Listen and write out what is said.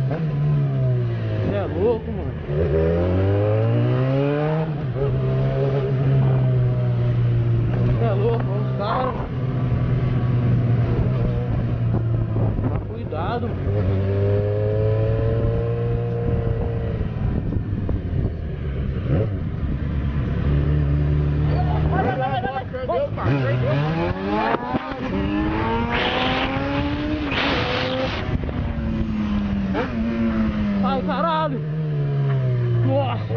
Você é louco, mano. Você é louco, os caras. Toma cuidado. Perdeu, cara, perdeu. Ai, caralho! Nossa!